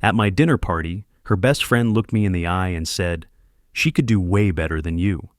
At my dinner party, her best friend looked me in the eye and said, "She could do way better than you."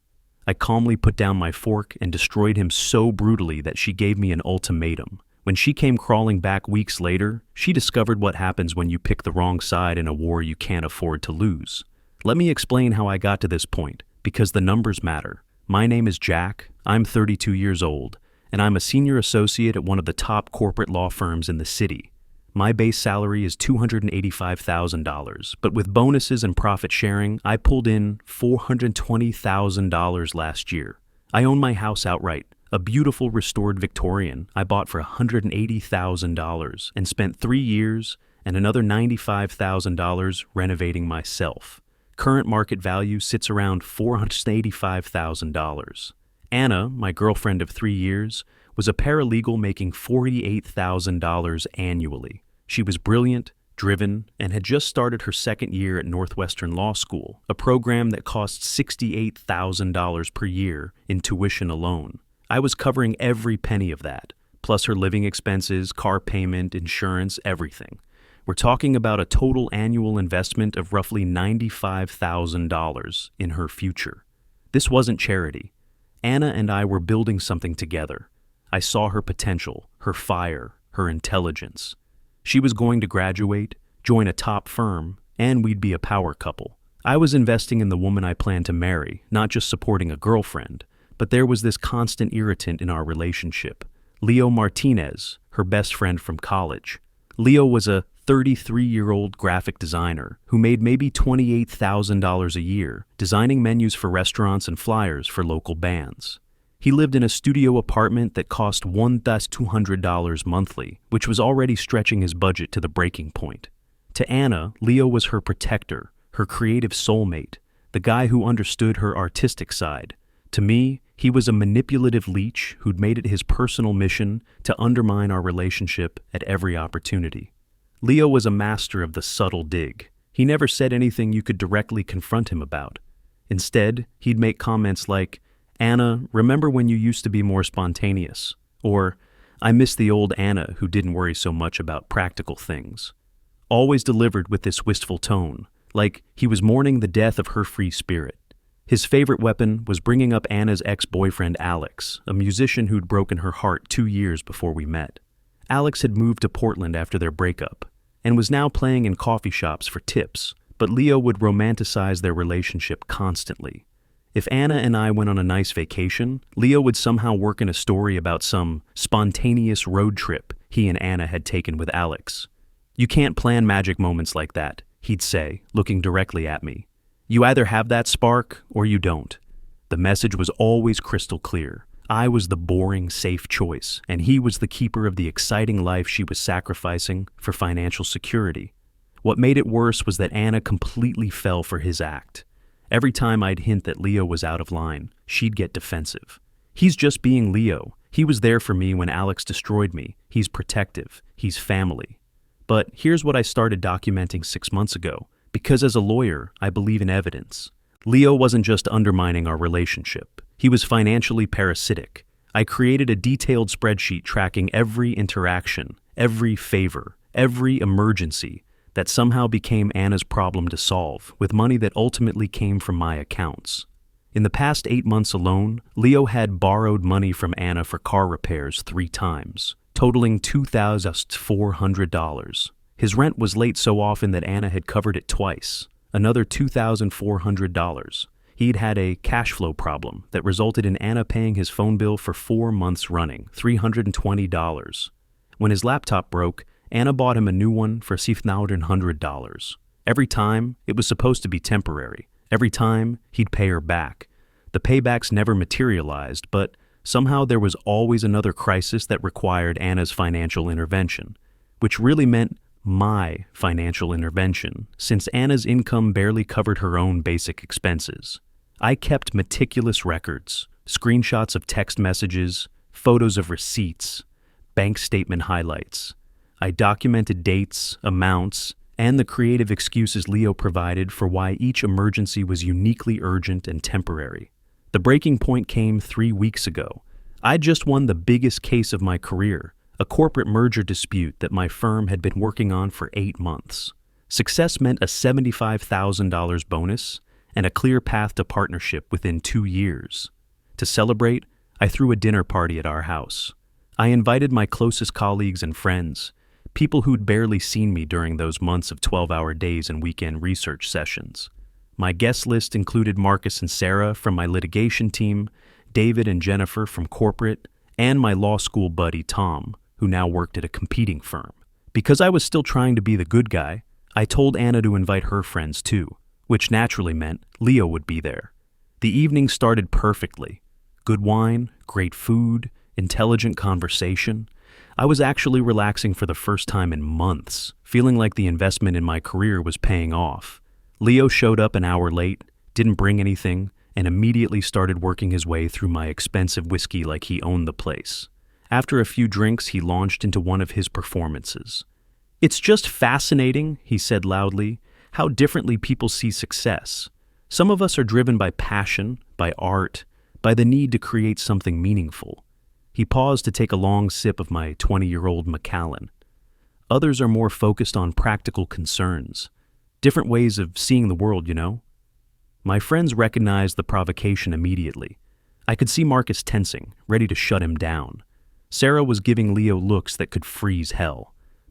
I calmly put down my fork and destroyed him so brutally that she gave me an ultimatum. When she came crawling back weeks later, she discovered what happens when you pick the wrong side in a war you can't afford to lose. Let me explain how I got to this point, because the numbers matter. My name is Jack, I'm 32 years old, and I'm a senior associate at one of the top corporate law firms in the city. My base salary is $285,000, but with bonuses and profit sharing, I pulled in $420,000 last year. I own my house outright, a beautiful restored Victorian I bought for $180,000 and spent 3 years and another $95,000 renovating myself. Current market value sits around $485,000. Anna, my girlfriend of 3 years, was a paralegal making $48,000 annually. She was brilliant, driven, and had just started her second year at Northwestern Law School, a program that costs $68,000 per year in tuition alone. I was covering every penny of that, plus her living expenses, car payment, insurance, everything. We're talking about a total annual investment of roughly $95,000 in her future. This wasn't charity. Anna and I were building something together. I saw her potential, her fire, her intelligence. She was going to graduate, join a top firm, and we'd be a power couple. I was investing in the woman I planned to marry, not just supporting a girlfriend, but there was this constant irritant in our relationship. Leo Martinez, her best friend from college. Leo was a 33-year-old graphic designer who made maybe $28,000 a year, designing menus for restaurants and flyers for local bands. He lived in a studio apartment that cost $1,200 monthly, which was already stretching his budget to the breaking point. To Anna, Leo was her protector, her creative soulmate, the guy who understood her artistic side. To me, he was a manipulative leech who'd made it his personal mission to undermine our relationship at every opportunity. Leo was a master of the subtle dig. He never said anything you could directly confront him about. Instead, he'd make comments like, "Anna, remember when you used to be more spontaneous?" Or, "I miss the old Anna who didn't worry so much about practical things." Always delivered with this wistful tone, like he was mourning the death of her free spirit. His favorite weapon was bringing up Anna's ex-boyfriend Alex, a musician who'd broken her heart 2 years before we met. Alex had moved to Portland after their breakup, and was now playing in coffee shops for tips, but Leo would romanticize their relationship constantly. If Anna and I went on a nice vacation, Leo would somehow work in a story about some spontaneous road trip he and Anna had taken with Alex. "You can't plan magic moments like that," he'd say, looking directly at me. "You either have that spark or you don't." The message was always crystal clear. I was the boring, safe choice, and he was the keeper of the exciting life she was sacrificing for financial security. What made it worse was that Anna completely fell for his act. Every time I'd hint that Leo was out of line, she'd get defensive. "He's just being Leo. He was there for me when Alex destroyed me. He's protective. He's family." But here's what I started documenting 6 months ago, because as a lawyer, I believe in evidence. Leo wasn't just undermining our relationship. He was financially parasitic. I created a detailed spreadsheet tracking every interaction, every favor, every emergency that somehow became Anna's problem to solve, with money that ultimately came from my accounts. In the past 8 months alone, Leo had borrowed money from Anna for car repairs 3 times, totaling $2,400. His rent was late so often that Anna had covered it twice, another $2,400. He'd had a cash flow problem that resulted in Anna paying his phone bill for 4 months running, $320. When his laptop broke, Anna bought him a new one for $700. Every time, it was supposed to be temporary. Every time, he'd pay her back. The paybacks never materialized, but somehow there was always another crisis that required Anna's financial intervention, which really meant my financial intervention, since Anna's income barely covered her own basic expenses. I kept meticulous records, screenshots of text messages, photos of receipts, bank statement highlights. I documented dates, amounts, and the creative excuses Leo provided for why each emergency was uniquely urgent and temporary. The breaking point came 3 weeks ago. I'd just won the biggest case of my career, a corporate merger dispute that my firm had been working on for 8 months. Success meant a $75,000 bonus and a clear path to partnership within 2 years. To celebrate, I threw a dinner party at our house. I invited my closest colleagues and friends, people who'd barely seen me during those months of 12-hour days and weekend research sessions. My guest list included Marcus and Sarah from my litigation team, David and Jennifer from corporate, and my law school buddy Tom, who now worked at a competing firm. Because I was still trying to be the good guy, I told Anna to invite her friends too, which naturally meant Leo would be there. The evening started perfectly. Good wine, great food, intelligent conversation. I was actually relaxing for the first time in months, feeling like the investment in my career was paying off. Leo showed up an hour late, didn't bring anything, and immediately started working his way through my expensive whiskey like he owned the place. After a few drinks, he launched into one of his performances. "It's just fascinating," he said loudly, "how differently people see success. Some of us are driven by passion, by art, by the need to create something meaningful." He paused to take a long sip of my 20-year-old Macallan. "Others are more focused on practical concerns. Different ways of seeing the world, you know?" My friends recognized the provocation immediately. I could see Marcus tensing, ready to shut him down. Sarah was giving Leo looks that could freeze hell.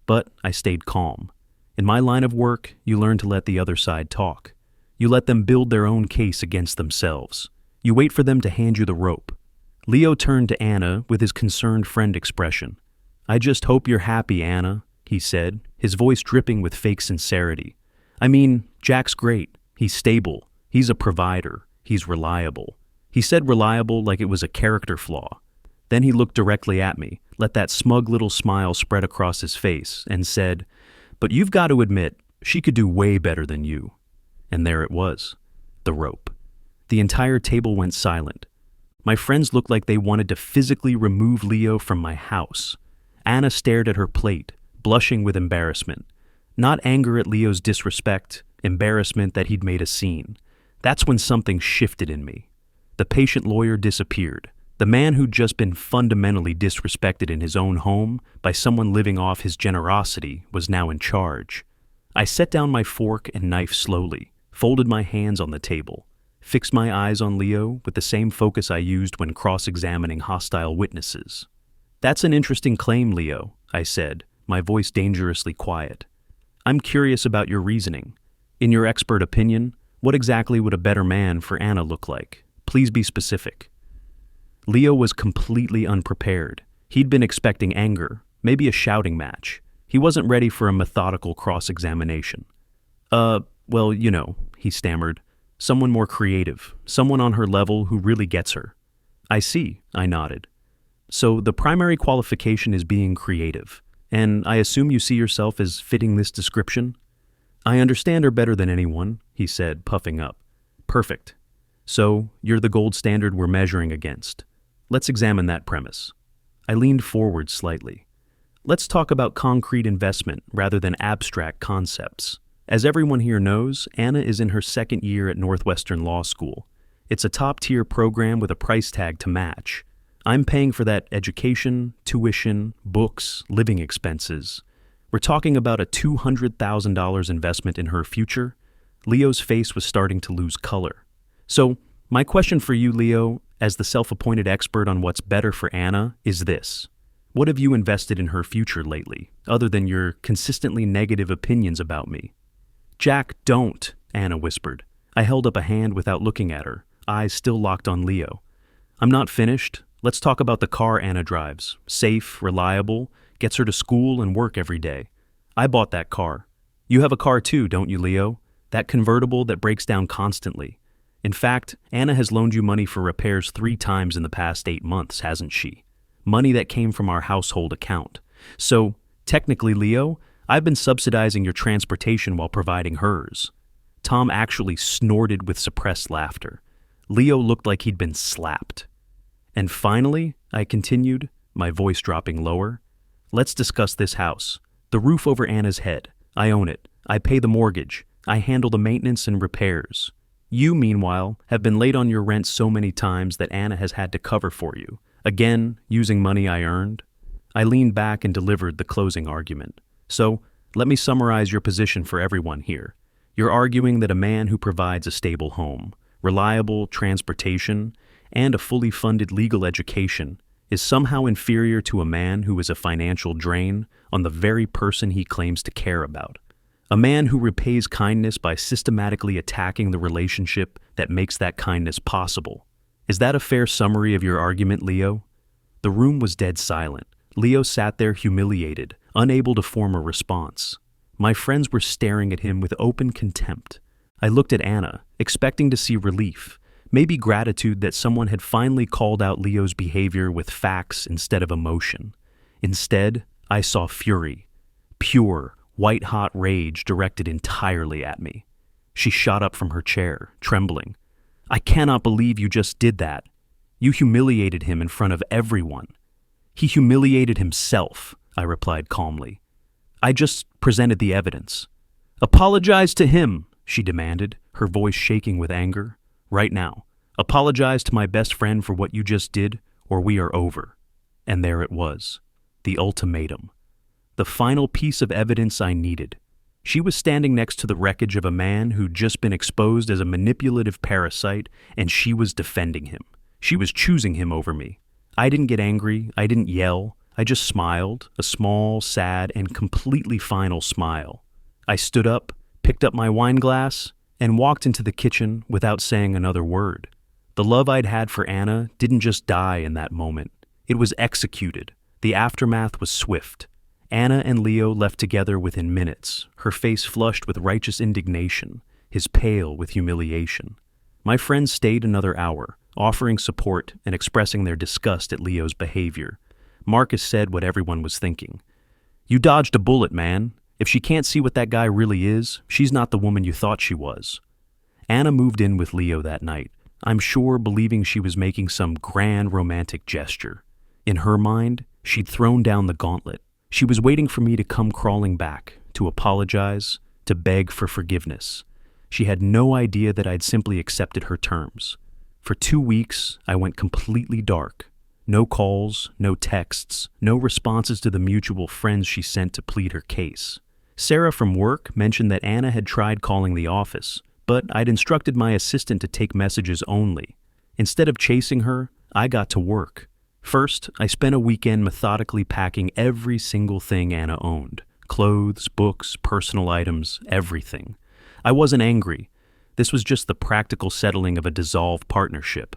But I stayed calm. In my line of work, you learn to let the other side talk. You let them build their own case against themselves. You wait for them to hand you the rope. Leo turned to Anna with his concerned friend expression. "I just hope you're happy, Anna," he said, his voice dripping with fake sincerity. "I mean, Jack's great. He's stable. He's a provider. He's reliable." He said reliable like it was a character flaw. Then he looked directly at me, let that smug little smile spread across his face, and said, "But you've got to admit, she could do way better than you." And there it was, the rope. The entire table went silent. My friends looked like they wanted to physically remove Leo from my house. Anna stared at her plate, blushing with embarrassment. Not anger at Leo's disrespect, embarrassment that he'd made a scene. That's when something shifted in me. The patient lawyer disappeared. The man who'd just been fundamentally disrespected in his own home by someone living off his generosity was now in charge. I set down my fork and knife slowly, folded my hands on the table, fixed my eyes on Leo with the same focus I used when cross-examining hostile witnesses. "That's an interesting claim, Leo," I said, my voice dangerously quiet. "I'm curious about your reasoning. In your expert opinion, what exactly would a better man for Anna look like? Please be specific." Leo was completely unprepared. He'd been expecting anger, maybe a shouting match. He wasn't ready for a methodical cross-examination. Well, you know," he stammered. "Someone more creative, someone on her level who really gets her." "I see," I nodded. "So the primary qualification is being creative, and I assume you see yourself as fitting this description?" "I understand her better than anyone," he said, puffing up. "Perfect. So you're the gold standard we're measuring against. Let's examine that premise." I leaned forward slightly. "Let's talk about concrete investment rather than abstract concepts. As everyone here knows, Anna is in her second year at Northwestern Law School. It's a top-tier program with a price tag to match. I'm paying for that education, tuition, books, living expenses. We're talking about a $200,000 investment in her future." Leo's face was starting to lose color. "So, my question for you, Leo, as the self-appointed expert on what's better for Anna, is this. What have you invested in her future lately, other than your consistently negative opinions about me?" "Jack, don't," Anna whispered. I held up a hand without looking at her, eyes still locked on Leo. "I'm not finished. Let's talk about the car Anna drives. Safe, reliable, gets her to school and work every day. I bought that car. You have a car too, don't you, Leo? That convertible that breaks down constantly. In fact, Anna has loaned you money for repairs 3 times in the past 8 months, hasn't she? Money that came from our household account. So, technically, Leo, I've been subsidizing your transportation while providing hers." Tom actually snorted with suppressed laughter. Leo looked like he'd been slapped. "And finally," I continued, my voice dropping lower, "let's discuss this house. The roof over Anna's head. I own it. I pay the mortgage. I handle the maintenance and repairs. You, meanwhile, have been late on your rent so many times that Anna has had to cover for you, again, using money I earned." I leaned back and delivered the closing argument. "So, Let me summarize your position for everyone here. You're arguing that a man who provides a stable home, reliable transportation, and a fully funded legal education is somehow inferior to a man who is a financial drain on the very person he claims to care about. A man who repays kindness by systematically attacking the relationship that makes that kindness possible. Is that a fair summary of your argument, Leo? The room was dead silent. Leo sat there humiliated, unable to form a response. My friends were staring at him with open contempt. I looked at Anna, expecting to see relief, maybe gratitude that someone had finally called out Leo's behavior with facts instead of emotion. Instead, I saw fury, pure, white-hot rage directed entirely at me. She shot up from her chair, trembling. "I cannot believe you just did that. You humiliated him in front of everyone." "He humiliated himself," I replied calmly. "I just presented the evidence." "Apologize to him," she demanded, her voice shaking with anger. "Right now. Apologize to my best friend for what you just did, or we are over." And there it was, the ultimatum. The final piece of evidence I needed. She was standing next to the wreckage of a man who'd just been exposed as a manipulative parasite, and she was defending him. She was choosing him over me. I didn't get angry, I didn't yell, I just smiled, a small, sad, and completely final smile. I stood up, picked up my wine glass, and walked into the kitchen without saying another word. The love I'd had for Anna didn't just die in that moment. It was executed. The aftermath was swift. Anna and Leo left together within minutes, her face flushed with righteous indignation, his pale with humiliation. My friends stayed another hour, offering support and expressing their disgust at Leo's behavior. Marcus said what everyone was thinking. "You dodged a bullet, man. If she can't see what that guy really is, she's not the woman you thought she was." Anna moved in with Leo that night, I'm sure believing she was making some grand romantic gesture. In her mind, she'd thrown down the gauntlet. She was waiting for me to come crawling back, to apologize, to beg for forgiveness. She had no idea that I'd simply accepted her terms. For 2 weeks, I went completely dark. No calls, no texts, no responses to the mutual friends she sent to plead her case. Sarah from work mentioned that Anna had tried calling the office, but I'd instructed my assistant to take messages only. Instead of chasing her, I got to work. First, I spent a weekend methodically packing every single thing Anna owned. Clothes, books, personal items, everything. I wasn't angry. This was just the practical settling of a dissolved partnership.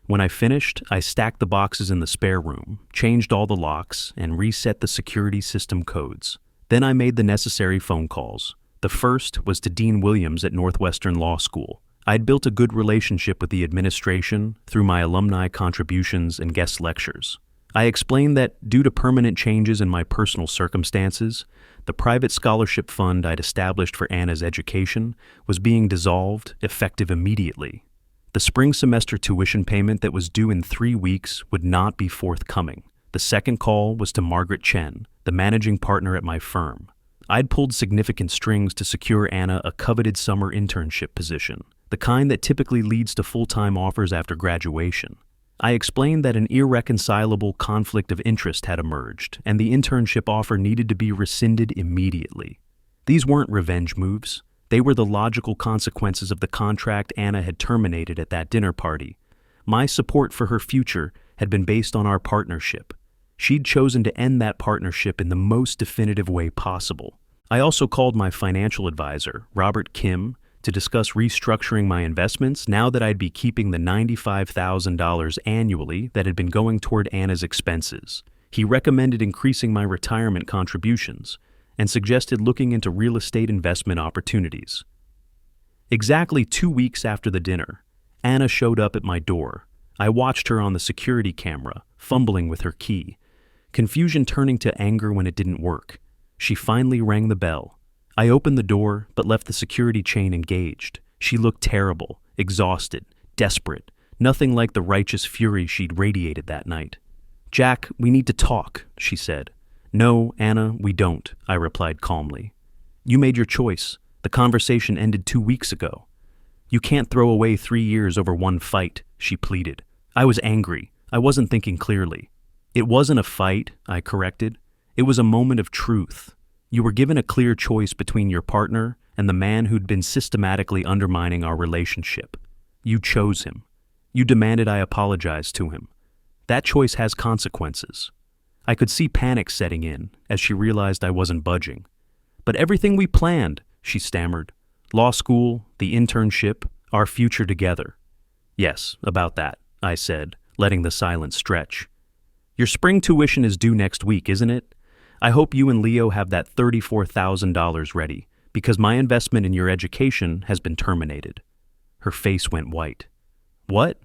When I finished, I stacked the boxes in the spare room, changed all the locks, and reset the security system codes. Then I made the necessary phone calls. The first was to Dean Williams at Northwestern Law School. I'd built a good relationship with the administration through my alumni contributions and guest lectures. I explained that due to permanent changes in my personal circumstances, the private scholarship fund I'd established for Anna's education was being dissolved, effective immediately. The spring semester tuition payment that was due in 3 weeks would not be forthcoming. The second call was to Margaret Chen, the managing partner at my firm. I'd pulled significant strings to secure Anna a coveted summer internship position, the kind that typically leads to full-time offers after graduation. I explained that an irreconcilable conflict of interest had emerged, and the internship offer needed to be rescinded immediately. These weren't revenge moves. They were the logical consequences of the contract Anna had terminated at that dinner party. My support for her future had been based on our partnership. She'd chosen to end that partnership in the most definitive way possible. I also called my financial advisor, Robert Kim, to discuss restructuring my investments now that I'd be keeping the $95,000 annually that had been going toward Anna's expenses. He recommended increasing my retirement contributions and suggested looking into real estate investment opportunities. Exactly 2 weeks after the dinner, Anna showed up at my door. I watched her on the security camera, fumbling with her key, confusion turning to anger when it didn't work. She finally rang the bell. I opened the door, but left the security chain engaged. She looked terrible, exhausted, desperate, nothing like the righteous fury she'd radiated that night. "Jack, we need to talk," she said. "No, Anna, we don't," I replied calmly. "You made your choice. The conversation ended 2 weeks ago." "You can't throw away 3 years over one fight," she pleaded. I was angry. I wasn't thinking clearly. "It wasn't a fight," I corrected. "It was a moment of truth. You were given a clear choice between your partner and the man who'd been systematically undermining our relationship. You chose him. You demanded I apologize to him. That choice has consequences. I could see panic setting in as she realized I wasn't budging. But everything we planned, she stammered. Law school, the internship, our future together. Yes, about that, I said, letting the silence stretch. Your spring tuition is due next week, isn't it? I hope you and Leo have that $34,000 ready, because my investment in your education has been terminated. Her face went white. What?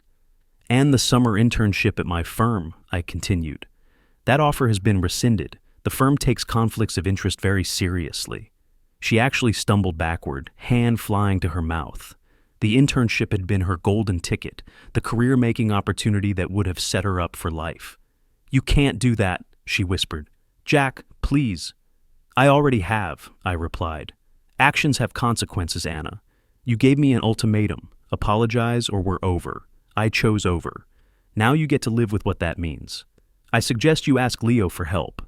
And the summer internship at my firm, I continued. That offer has been rescinded. The firm takes conflicts of interest very seriously. She actually stumbled backward, hand flying to her mouth. The internship had been her golden ticket, the career-making opportunity that would have set her up for life. You can't do that, she whispered. Jack, please. I already have, I replied. Actions have consequences, Anna. You gave me an ultimatum. Apologize or we're over. I chose over. Now you get to live with what that means. I suggest you ask Leo for help.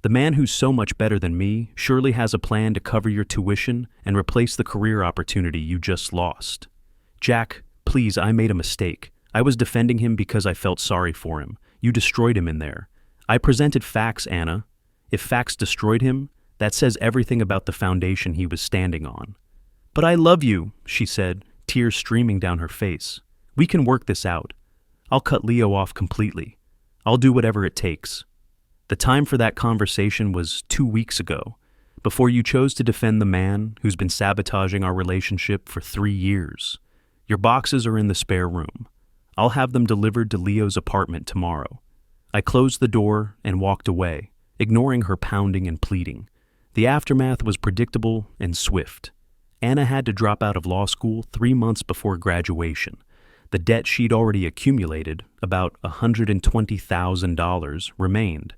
The man who's so much better than me surely has a plan to cover your tuition and replace the career opportunity you just lost. Jack, please, I made a mistake. I was defending him because I felt sorry for him. You destroyed him in there. I presented facts, Anna. If facts destroyed him, that says everything about the foundation he was standing on. But I love you, she said, tears streaming down her face. We can work this out. I'll cut Leo off completely. I'll do whatever it takes. The time for that conversation was 2 weeks ago, before you chose to defend the man who's been sabotaging our relationship for 3 years. Your boxes are in the spare room. I'll have them delivered to Leo's apartment tomorrow. I closed the door and walked away, ignoring her pounding and pleading. The aftermath was predictable and swift. Anna had to drop out of law school 3 months before graduation. The debt she'd already accumulated, about $120,000, remained.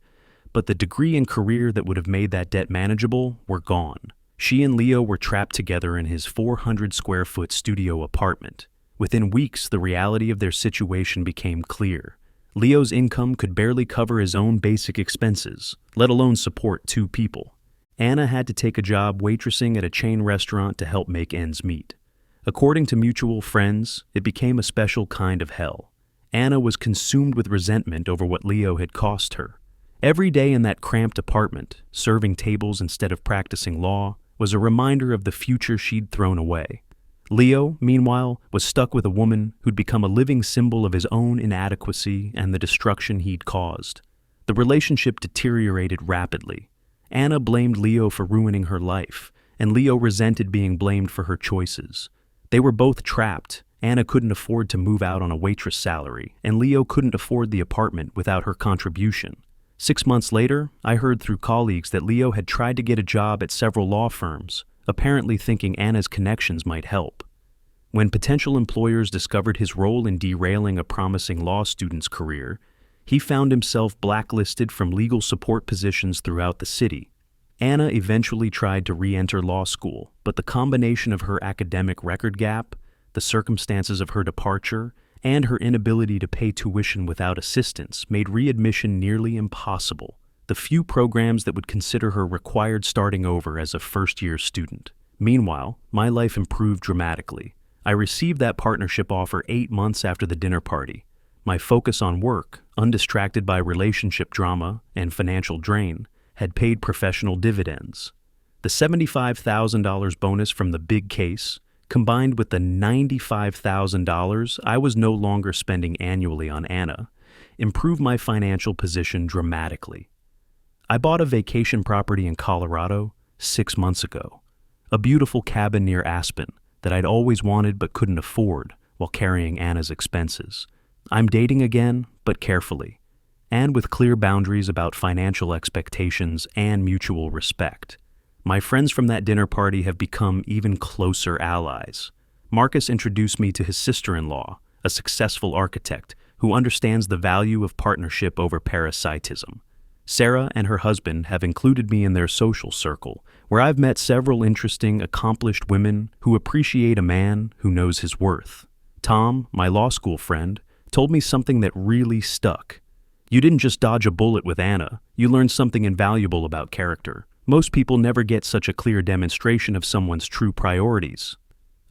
But the degree and career that would have made that debt manageable were gone. She and Leo were trapped together in his 400-square-foot studio apartment. Within weeks, the reality of their situation became clear. Leo's income could barely cover his own basic expenses, let alone support 2 people. Anna had to take a job waitressing at a chain restaurant to help make ends meet. According to mutual friends, it became a special kind of hell. Anna was consumed with resentment over what Leo had cost her. Every day in that cramped apartment, serving tables instead of practicing law, was a reminder of the future she'd thrown away. Leo, meanwhile, was stuck with a woman who'd become a living symbol of his own inadequacy and the destruction he'd caused. The relationship deteriorated rapidly. Anna blamed Leo for ruining her life, and Leo resented being blamed for her choices. They were both trapped. Anna couldn't afford to move out on a waitress salary, and Leo couldn't afford the apartment without her contribution. 6 months later, I heard through colleagues that Leo had tried to get a job at several law firms, apparently thinking Anna's connections might help. When potential employers discovered his role in derailing a promising law student's career, he found himself blacklisted from legal support positions throughout the city. Anna eventually tried to re-enter law school, but the combination of her academic record gap, the circumstances of her departure, and her inability to pay tuition without assistance made readmission nearly impossible. The few programs that would consider her required starting over as a first-year student. Meanwhile, my life improved dramatically. I received that partnership offer 8 months after the dinner party. My focus on work, undistracted by relationship drama and financial drain, had paid professional dividends. The $75,000 bonus from the big case, combined with the $95,000 I was no longer spending annually on Anna, improved my financial position dramatically. I bought a vacation property in Colorado 6 months ago, a beautiful cabin near Aspen that I'd always wanted but couldn't afford while carrying Anna's expenses. I'm dating again, but carefully, and with clear boundaries about financial expectations and mutual respect. My friends from that dinner party have become even closer allies. Marcus introduced me to his sister-in-law, a successful architect who understands the value of partnership over parasitism. Sarah and her husband have included me in their social circle, where I've met several interesting, accomplished women who appreciate a man who knows his worth. Tom, my law school friend, told me something that really stuck. You didn't just dodge a bullet with Anna, you learned something invaluable about character. Most people never get such a clear demonstration of someone's true priorities.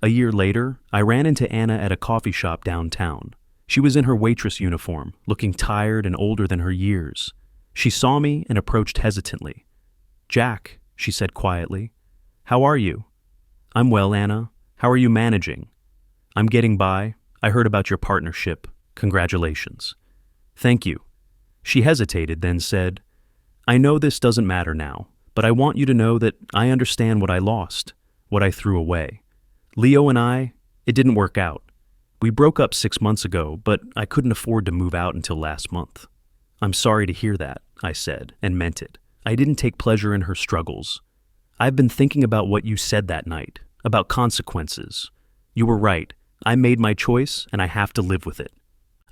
A year later, I ran into Anna at a coffee shop downtown. She was in her waitress uniform, looking tired and older than her years. She saw me and approached hesitantly. "Jack," she said quietly, "how are you?" "I'm well, Anna. How are you managing?" "I'm getting by. I heard about your partnership. Congratulations." "Thank you." She hesitated, then said, "I know this doesn't matter now, but I want you to know that I understand what I lost, what I threw away. Leo and it didn't work out. We broke up 6 months ago, but I couldn't afford to move out until last month." "I'm sorry to hear that," I said, and meant it. I didn't take pleasure in her struggles. "I've been thinking about what you said that night, about consequences. You were right. I made my choice, and I have to live with it.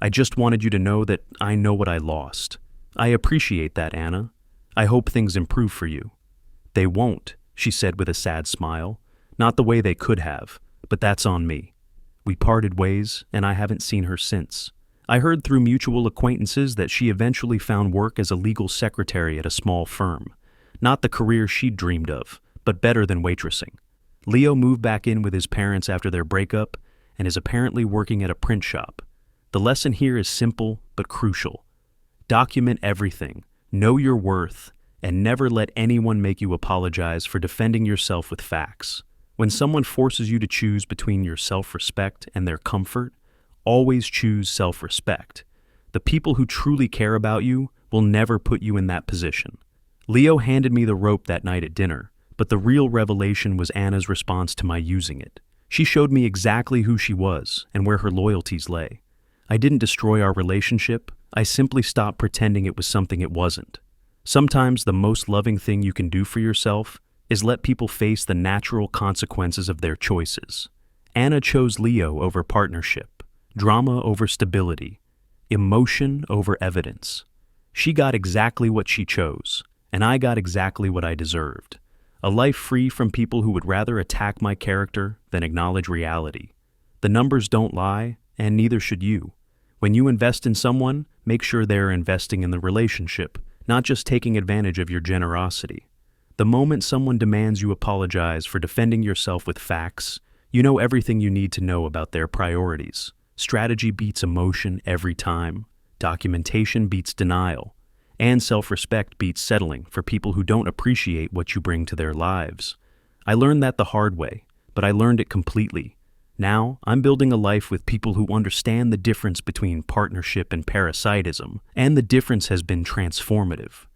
I just wanted you to know that I know what I lost. I appreciate that, Anna. I hope things improve for you." "They won't," she said with a sad smile. "Not the way they could have, but that's on me." We parted ways, and I haven't seen her since. I heard through mutual acquaintances that she eventually found work as a legal secretary at a small firm. Not the career she'd dreamed of, but better than waitressing. Leo moved back in with his parents after their breakup and is apparently working at a print shop. The lesson here is simple but crucial. Document everything, know your worth, and never let anyone make you apologize for defending yourself with facts. When someone forces you to choose between your self-respect and their comfort, always choose self-respect. The people who truly care about you will never put you in that position. Leo handed me the rope that night at dinner, but the real revelation was Anna's response to my using it. She showed me exactly who she was and where her loyalties lay. I didn't destroy our relationship, I simply stopped pretending it was something it wasn't. Sometimes the most loving thing you can do for yourself is let people face the natural consequences of their choices. Anna chose Leo over partnership, drama over stability, emotion over evidence. She got exactly what she chose, and I got exactly what I deserved. A life free from people who would rather attack my character than acknowledge reality. The numbers don't lie, and neither should you. When you invest in someone, make sure they're investing in the relationship, not just taking advantage of your generosity. The moment someone demands you apologize for defending yourself with facts, you know everything you need to know about their priorities. Strategy beats emotion every time. Documentation beats denial. And self-respect beats settling for people who don't appreciate what you bring to their lives. I learned that the hard way, but I learned it completely. Now, I'm building a life with people who understand the difference between partnership and parasitism, and the difference has been transformative.